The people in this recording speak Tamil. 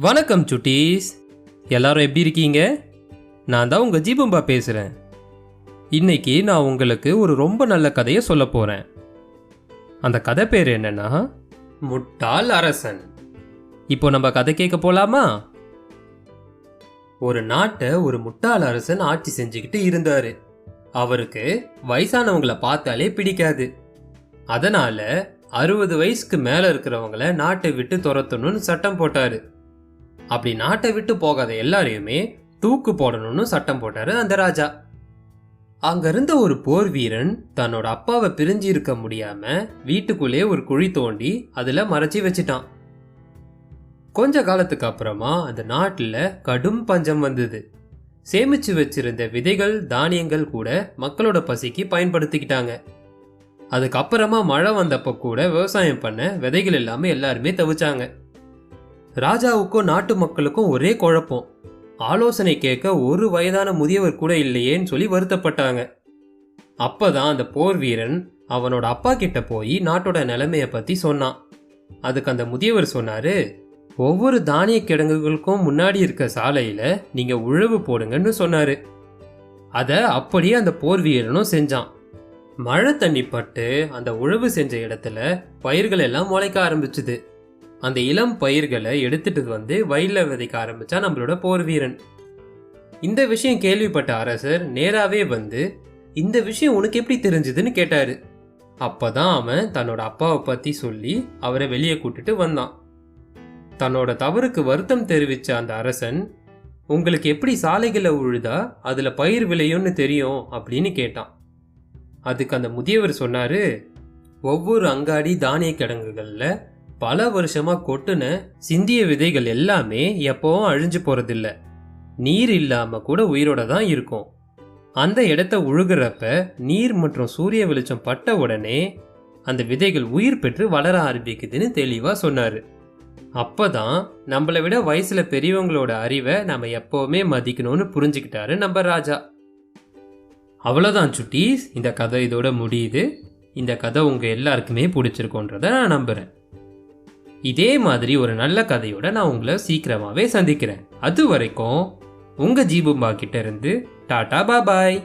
வணக்கம் சுட்டீஸ், எல்லாரும் எப்படி இருக்கீங்க? நான் தான் உங்கள் ஜீபம்பா பேசுகிறேன். இன்னைக்கு நான் உங்களுக்கு ஒரு ரொம்ப நல்ல கதையை சொல்ல போகிறேன். அந்த கதை பேர் என்னன்னா முட்டாள் அரசன். இப்போ நம்ம கதை கேட்க போலாமா? ஒரு நாட்டை ஒரு முட்டாள் அரசன் ஆட்சி செஞ்சுக்கிட்டு இருந்தாரு. அவருக்கு வயசானவங்களை பார்த்தாலே பிடிக்காது. அதனால 60 வயசுக்கு மேல இருக்கிறவங்களை நாட்டை விட்டு துரத்தணும்னு சட்டம் போட்டாரு. அப்படி நாட்டை விட்டு போகாத எல்லாரையுமே தூக்கு போடணும்னு சட்டம் போட்டாரு அந்த ராஜா. அங்க இருந்த ஒரு போர் வீரன் தன்னோட அப்பாவை பிரிஞ்சு இருக்க முடியாம வீட்டுக்குள்ளே ஒரு குழி தோண்டி அதுல மறைச்சி வச்சிட்டான். கொஞ்ச காலத்துக்கு அப்புறமா அந்த நாட்டுல கடும் பஞ்சம் வந்தது. சேமிச்சு வச்சிருந்த விதைகள் தானியங்கள் கூட மக்களோட பசிக்கு பயன்படுத்திக்கிட்டாங்க. அதுக்கப்புறமா மழை வந்தப்ப கூட விவசாயம் பண்ண விதைகள் எல்லாமே எல்லாருமே தவிச்சாங்க. ராஜாவுக்கும் நாட்டு மக்களுக்கும் ஒரே குழப்பம். ஆலோசனை கேட்க ஒரு வயதான முதியவர் கூட இல்லையேன்னு சொல்லி வருத்தப்பட்டாங்க. அப்பதான் அந்த போர் வீரன் அவனோட அப்பா கிட்ட போய் நாட்டோட நிலைமைய பத்தி சொன்னான். அதுக்கு அந்த முதியவர் சொன்னாரு, ஒவ்வொரு தானிய கிடங்குகளுக்கும் முன்னாடி இருக்க சாலையில நீங்க உழவு போடுங்கன்னு சொன்னாரு. அத அப்படியே அந்த போர் வீரனும் செஞ்சான். மழை தண்ணி பட்டு அந்த உழவு செஞ்ச இடத்துல பயிர்கள் எல்லாம் முளைக்க ஆரம்பிச்சுது. அந்த இளம் பயிர்களை எடுத்துட்டு வந்து வயல்ல விதைக்க ஆரம்பிச்சா நம்மளோட போர் வீரன். இந்த விஷயம் கேள்விப்பட்ட அரசர் நேராவே வந்து, இந்த விஷயம் உனக்கு எப்படி தெரிஞ்சதுன்னு கேட்டாரு. அப்பதான் அவன் தன்னோட அப்பாவை பத்தி சொல்லி அவரை வெளியே கூட்டிட்டு வந்தான். தன்னோட தவறுக்கு வருத்தம் தெரிவிச்ச அந்த அரசன், உங்களுக்கு எப்படி சாலைகளை உழுதா அதுல பயிர் விளையும்னு தெரியும் அப்படின்னு கேட்டான். அதுக்கு அந்த முதியவர் சொன்னாரு, ஒவ்வொரு அங்காடி தானிய கிடங்குகள்ல பல வருஷமா கொட்டுன சிந்திய விதைகள் எல்லாமே எப்பவும் அழிஞ்சு போறதில்ல. நீர் இல்லாம கூட உயிரோட தான் இருக்கும். அந்த இடத்த உழுகிறப்ப நீர் மற்றும் சூரிய வெளிச்சம் பட்ட உடனே அந்த விதைகள் உயிர் பெற்று வளர ஆரம்பிக்குதுன்னு தெளிவா சொன்னாரு. அப்பதான் நம்மளை விட வயசுல பெரியவங்களோட அறிவை நம்ம எப்பவுமே மதிக்கணும்னு புரிஞ்சுக்கிட்டாரு நம்ம ராஜா. அவ்வளவுதான் சுட்டீஸ், இந்த கதை இதோட முடியுது. இந்த கதை உங்க எல்லாருக்குமே பிடிச்சிருக்கோன்றத நான் நம்புறேன். இதே மாதிரி ஒரு நல்ல கதையோட நான் உங்களை சீக்கிரமாவே சந்திக்கிறேன். அது வரைக்கும் உங்க ஜீபும்பா கிட்ட இருந்து டாடா பாபாய்.